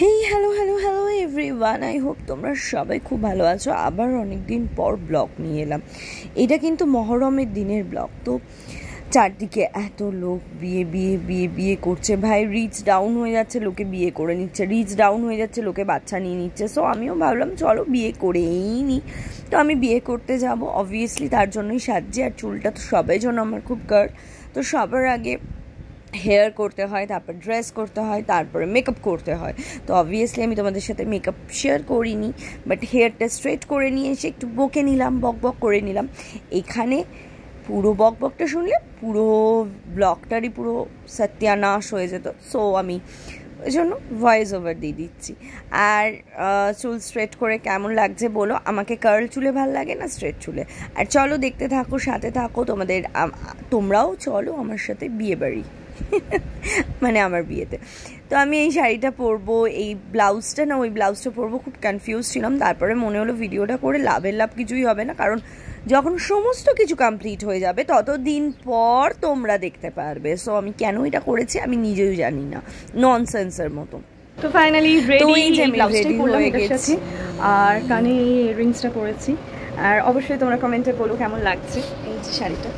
Hey hello everyone, I hope তোমরা সবাই খুব ভালো আছো। আবার অনেক দিন পর ব্লগ নিয়ে এলাম। এটা কিন্তু মহরমের দিনের ব্লগ। তো চারদিকে এত লোক বিয়ে বিয়ে বিয়ে বিয়ে করছে, ভাই রিচ ডাউন হয়ে যাচ্ছে, লোকে বিয়ে করে নিচ্ছে, রিচ ডাউন হয়ে যাচ্ছে, লোকে বাচ্চা নিয়ে নিচ্ছে। সো আমিও ভাবলাম চলো বিয়ে করেই নিই। তো আমি বিয়ে করতে যাব, অবভিয়াসলি তার জন্যই সাজছি। আর চুলটা তো সবাই জন্য আমার খুব কার্ড। তো সবার আগে হেয়ার করতে হয়, তারপর ড্রেস করতে হয়, তারপরে মেকআপ করতে হয়। তো অবভিয়াসলি আমি তোমাদের সাথে মেকআপ শেয়ার করিনি, বাট হেয়ারটা স্ট্রেট করে নিয়ে এসে একটু বকে নিলাম, বক করে নিলাম। এখানে পুরো বকটা শুনলে পুরো ব্লগটারই পুরো সত্যানাশ হয়ে যেত। সো আমি ওই জন্য ভয়েস ওভার দিয়ে দিচ্ছি। আর চুল স্ট্রেট করে কেমন লাগছে বলো, আমাকে কার্ল চুলে ভালো লাগে না স্ট্রেট চুলে? আর চলো দেখতে থাকো, সাথে থাকো, তোমরাও চলো আমার সাথে বিয়ে বাড়ি মানে আমার বিয়েতে। তো আমি এই শাড়িটা পরবো, এই ব্লাউজটা না, ওই ব্লাউজটা পরবো, খুব কনফিউজ ছিলাম। তারপরে মনে হলো ভিডিওটা করে লাভ কিছুই হবে না, কারণ যখন সমস্ত কিছু কমপ্লিট হয়ে যাবে ততদিন পর তোমরা দেখতে পারবে। সো আমি কেন এটা করেছি আমি নিজেও জানি না, ননসেন্সের মতো। তো ফাইনালি রেডি হয়ে গেছি, আর কানে এই ইয়াররিংসটা পরেছি। আর অবশ্যই তোমরা কমেন্টে বলো কেমন লাগছে এই যে শাড়িটা।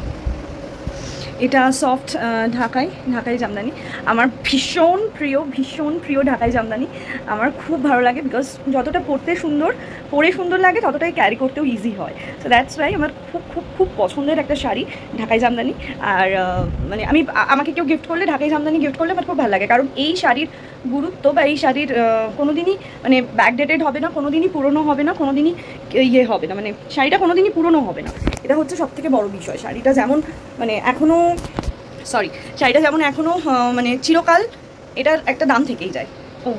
এটা সফট ঢাকাই জামদানি, আমার ভীষণ প্রিয় ঢাকাই জামদানি। আমার খুব ভালো লাগে, বিকজ যতটা পরে সুন্দর লাগে ততটাই ক্যারি করতেও ইজি হয়। সো দ্যাটস ওয়াই আমার খুব পছন্দের একটা শাড়ি ঢাকাই জামদানি। আর মানে আমাকে কেউ গিফট করলে, ঢাকাই জামদানি গিফট করলে আমার খুব ভালো লাগে, কারণ এই শাড়ির গুরুত্ব বা এই শাড়ির কোনোদিনই মানে ব্যাকডেটেড হবে না, কোনোদিনই পুরনো হবে না, কোনোদিনই হবে না, মানে শাড়িটা কোনোদিনই পুরনো হবে না। এটা হচ্ছে সবথেকে বড় বিষয়। শাড়িটা যেমন এখনও মানে চিরকাল এটার একটা দাম থেকেই যায়।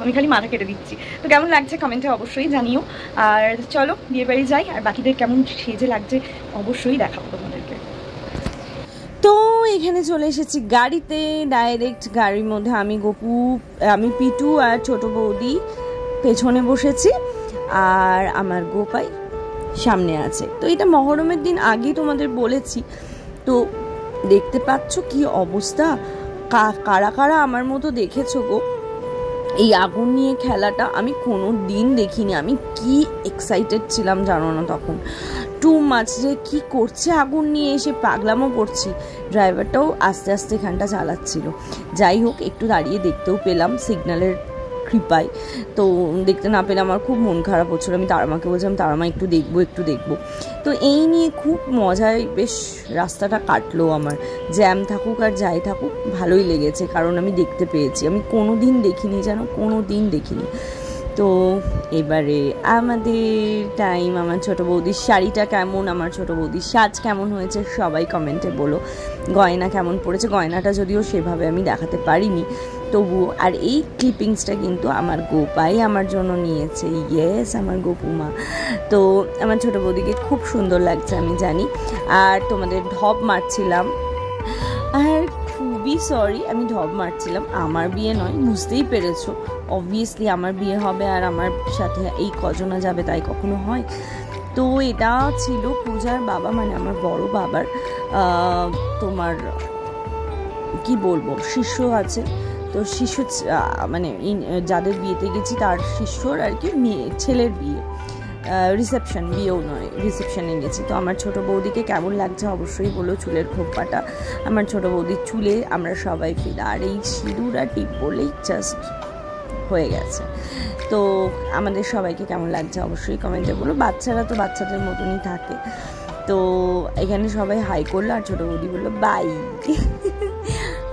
আমি খালি মাথা কেটে দিচ্ছি। তো কেমন লাগছে কমেন্টে অবশ্যই জানিও। আর চলো বিয়ে বাড়ি যাই, আর বাকিদের কেমন সেজে লাগছে অবশ্যই দেখাবো তোমাদেরকে। তো এখানে চলে এসেছি গাড়িতে, ডাইরেক্ট গাড়ির মধ্যে আমি পিটু আর ছোট বৌদি পেছনে বসেছি, আর আমার গোপাই সামনে আছে। তো এটা মহরমের দিন আগেই তোমাদের বলেছি। তো দেখতে পাচ্ছ কি অবস্থা, কারা আমার মতো দেখেছো গো এই আগুন নিয়ে খেলাটা? আমি কোনো দিন দেখিনি। আমি কি এক্সাইটেড ছিলাম জানো না তখন, টু মাছ, যে কী করছে আগুন নিয়ে এসে, পাগলামও করছি। ড্রাইভারটাও আস্তে আস্তে এখানটা চালাচ্ছিল। যাই হোক, একটু দাঁড়িয়ে দেখতেও পেলাম সিগন্যালের কৃপায়। তো দেখতে না পেলে আমার খুব মন খারাপ হচ্ছিল। আমি তারামাকে বলছিলাম, তারামা একটু দেখবো। তো এই নিয়ে খুব মজায় বেশ রাস্তাটা কাটলো আমার। জ্যাম থাকুক আর যাই থাকুক, ভালোই লেগেছে, কারণ আমি দেখতে পেয়েছি। আমি কোনো দিন দেখিনি। তো এবারে আমাদের টাইম। আমার ছোটো বৌদির শাড়িটা কেমন, আমার ছোটো বৌদির সাজ কেমন হয়েছে সবাই কমেন্টে বলো। গয়না কেমন পড়েছে, গয়নাটা যদিও সেভাবে আমি দেখাতে পারিনি তবুও। আর এই ক্লিপিংসটা কিন্তু আমার গোপাই আমার জন্য নিয়েছে। ইয়েস, আমার গোপুমা। তো আমার ছোটো বৌদিকে খুব সুন্দর লাগছে আমি জানি। আর তোমাদের ঢপ মারছিলাম, আর খুবই সরি আমি ঢপ মারছিলাম। আমার বিয়ে নয়, বুঝতেই পেরেছো। অবভিয়াসলি আমার বিয়ে হবে, আর আমার সাথে এই কজনা যাবে তাই কখনো হয়? তো এটা ছিল পূজার বাবা, মানে আমার বড় বাবার তোমার কি বলবো শিষ্য আছে। তো শিষ্য মানে যাদের বিয়েতে গেছি তার শিষ্যর আর কি ছেলের বিয়ে, বিয়েও নয়, রিসেপশনে গেছি। তো আমার ছোটো বৌদিকে কেমন লাগছে অবশ্যই বলো। চুলের খোপাটা আমার ছোটো বৌদির চুলে আমরা সবাই ফিদা, আর এই সিঁদুর আর টিপ পরলেই জাস্ট হয়ে গেছে। তো আমাদের সবাইকে কেমন লাগছে অবশ্যই কমেন্টে বলো। বাচ্চারা তো বাচ্চাদের মতনই থাকে। তো এখানে সবাই হাই করলো, আর ছোটো বৌদি বললো বাই।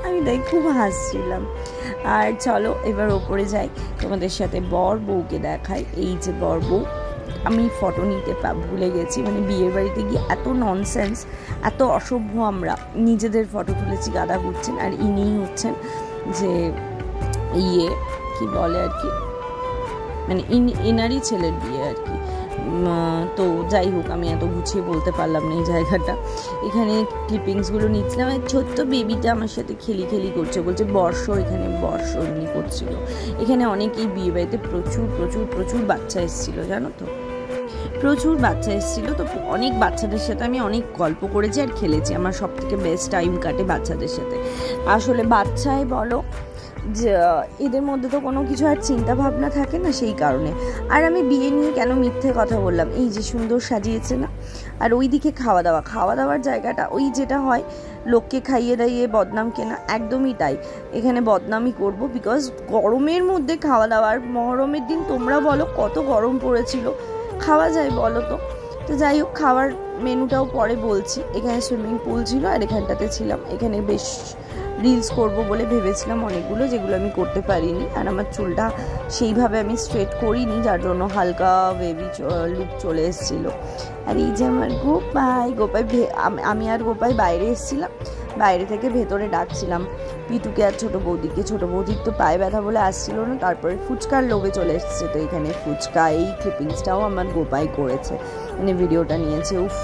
আমি তাই খুব হাসছিলাম। আর চলো এবার ওপরে যাই, তোমাদের সাথে বর বউকে দেখাই। এই যে বর বউ, আমি ফটো নিতে ভুলে গেছি। মানে বিয়ের বাড়িতে গিয়ে এত ননসেন্স, এত অসভ্য, আমরা নিজেদের ফটো তুলেছি, গাদা ঘুরছেন। আর ইনিই হচ্ছেন যে কি বলে আর কি, মানে এনারই ছেলের বিয়ে আর কি। তো যাই হোক, আমি এত গুছিয়ে বলতে পারলাম না এই জায়গাটা। এখানে ক্লিপিংসগুলো নিচ্ছিলাম। ছোট্ট বেবিটা আমার সাথে খেলি করছে, বলছে বর্ষ, এখানে বর্ষ এমনি করছিল। এখানে অনেকেই বিয়ে বাড়িতে প্রচুর বাচ্চা এসেছিলো, জানো তো, প্রচুর বাচ্চা এসেছিলো। তো অনেক বাচ্চাদের সাথে আমি অনেক গল্প করেছি আর খেলেছি। আমার সব থেকে বেস্ট টাইম কাটে বাচ্চাদের সাথে। আসলে বাচ্চাই বলো যে এদের মধ্যে তো কোনো কিছু আর চিন্তা ভাবনা থাকে না, সেই কারণে। আর আমি বিয়ে নিয়ে কেন মিথ্যে কথা বললাম, এই যে সুন্দর সাজিয়েছে না, আর ওই দিকে খাওয়া দাওয়ার জায়গাটা ওই যেটা হয় লোককে খাইয়ে দাইয়ে বদনাম কেনা, একদমই তাই। এখানে বদনামই করব, বিকজ গরমের মধ্যে খাওয়া দাওয়ার, মহরমের দিন তোমরা বলো কত গরম পড়েছিল, খাওয়া যায় বলো তো? তো যাই হোক, খাওয়ার মেনুটাও পরে বলছি। এখানে সুইমিং পুল ছিল আর এখানটাতে ছিলাম। এখানে বেশ রিলস করব বলে ভেবেছিলাম অনেকগুলো, যেগুলো আমি করতে পারিনি। আর আমার চুলটা সেইভাবে আমি স্ট্রেট করিনি, যার জন্য হালকা বেবি লুক চলে এসেছিলো। আর এই যে আমার গোপাই, আমি আর গোপাই বাইরে এসেছিলাম, বাইরে থেকে ভেতরে ডাকছিলাম পিটুকে আর ছোটো বৌদিকে। ছোটো বৌদির তো পায়ে ব্যথা বলে আসছিল না, তারপরে ফুচকার লোভে চলে এসেছে। তো এখানে ফুচকা, এই ক্লিপিংসটাও আমার গোপাই করেছে, মানে ভিডিওটা নিয়েছে। উফ,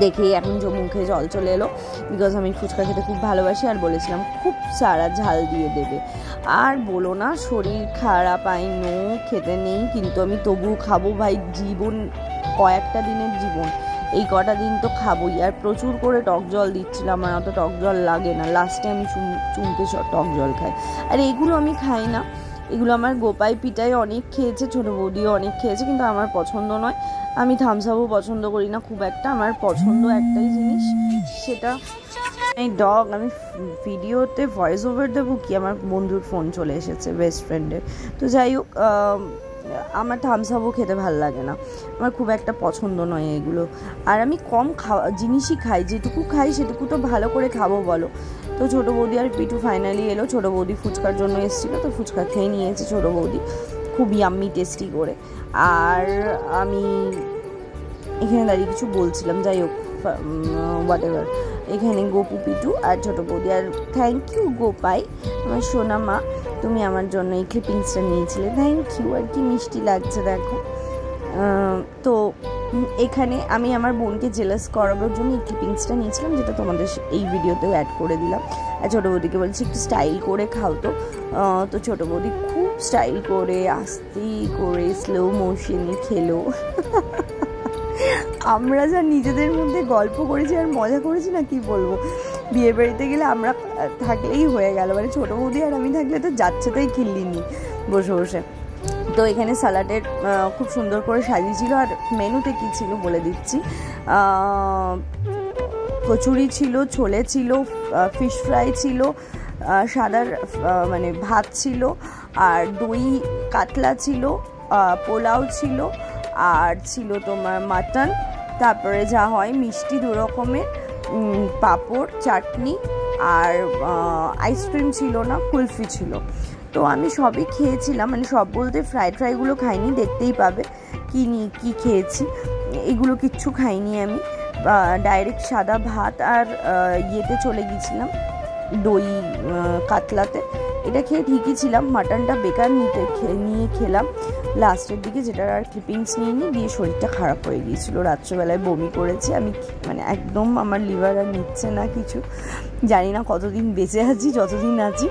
দেখেই এখন মুখে জল চলে এলো, বিকজ আমি ফুচকা খেতে খুব ভালোবাসি। আর বলেছিলাম খুব সারা ঝাল দিয়ে দেবে। আর বলো না, শরীর খারাপ, নো খেতে নেই, কিন্তু আমি তবুও খাবো ভাই। জীবন কয়েকটা দিনের জীবন, এই কটা দিন তো খাবোই। আর প্রচুর করে টক জল দিচ্ছিলাম, আমার অত টক জল লাগে না, লাস্টে আমি চুমকে টক জল খাই। আর এগুলো আমি খাই না, এগুলো আমার গোপাই পিটাই অনেক খেয়েছে, ছোটো বৌদিও অনেক খেয়েছে, কিন্তু আমার পছন্দ নয়। আমি থামস আপও পছন্দ করি না খুব একটা। আমার পছন্দ একটাই জিনিস, সেটা এই ডগ। আমি ভিডিওতে ভয়েস ওভার দেবো কি, আমার বন্ধুর ফোন চলে এসেছে, বেস্ট ফ্রেন্ডের। তো যাই হোক, আমার থামস আপও খেতে ভালো লাগে না, আমার খুব একটা পছন্দ নয় এগুলো। আর আমি কম জিনিসই খাই, যেটুকু খাই সেটুকু তো ভালো করে খাবো বলো। তো ছোটো বৌদি আর পিটু ফাইনালি এলো। ছোটো বৌদি ফুচকার জন্য এসেছিলো, তো ফুচকা খেয়ে নিয়েছে ছোটো বৌদি, খুব ইয়াম্মি টেস্টি করে। আর আমি এখানে দাঁড়িয়ে কিছু বলছিলাম, যাই হোক হোয়াট এভার। এখানে গপু, পিটু আর ছোটো বৌদি। আর থ্যাংক ইউ গোপাই, আমার সোনা মা, তুমি আমার জন্য এই ক্লিপিংসটা নিয়েছিলে, থ্যাংক ইউ। আর কি মিষ্টি লাগছে দেখো। তো এখানে আমি আমার বোনকে জেলাস করাবার জন্য এই ক্লিপিংসটা নিয়েছিলাম, যেটা তোমাদের এই ভিডিওতেও অ্যাড করে দিলাম। আর ছোটো বৌদিকে বলছি একটু স্টাইল করে খাও। তো ছোটো বৌদি খুব স্টাইল করে, আস্তে করে, স্লো মোশনে খেলো। আমরা যা নিজেদের মধ্যে গল্প করেছি আর মজা করেছি না, কি বলবো। বিয়ে বাড়িতে গেলে আমরা থাকলেই হয়ে গেল, মানে ছোটো বৌদি আর আমি থাকলে তো যাচ্ছে তাই খিল্লিনি বসে বসে। তো এখানে স্যালাডের খুব সুন্দর করে সাজিয়েছিল। আর মেনুতে কী ছিল বলে দিচ্ছি, কচুরি ছিল, ছোলে ছিল, ফিশ ফ্রাই ছিল, সাদার মানে ভাত ছিল, আর দই কাতলা ছিল, পোলাও ছিল, আর ছিল তোমার মাটন, তারপরে যা হয় মিষ্টি 2 রকমের, পাঁপড়, চাটনি, আর আইসক্রিম ছিল না, কুলফি ছিল। তো আমি সবই খেয়েছিলাম, মানে সব বলতে ফ্রাইগুলো খাইনি, দেখতেই পাবে কি খেয়েছি। এগুলো কিচ্ছু খাইনি আমি, ডাইরেক্ট সাদা ভাত আর ইয়েতে চলে গিয়েছিলাম দই কাতলাতে। এটা খেয়ে ঠিকই ছিলাম, মাটনটা বেকার নিয়ে খেলাম লাস্টের দিকে, যেটার আর ক্লিপিংস নিয়ে দিয়ে শরীরটা খারাপ হয়ে গিয়েছিলো। রাত্রেবেলায় বমি করেছি আমি, মানে একদম আমার লিভার আর নিচ্ছে না কিছু। জানি না কতদিন বেঁচে আছি, যতদিন আছি।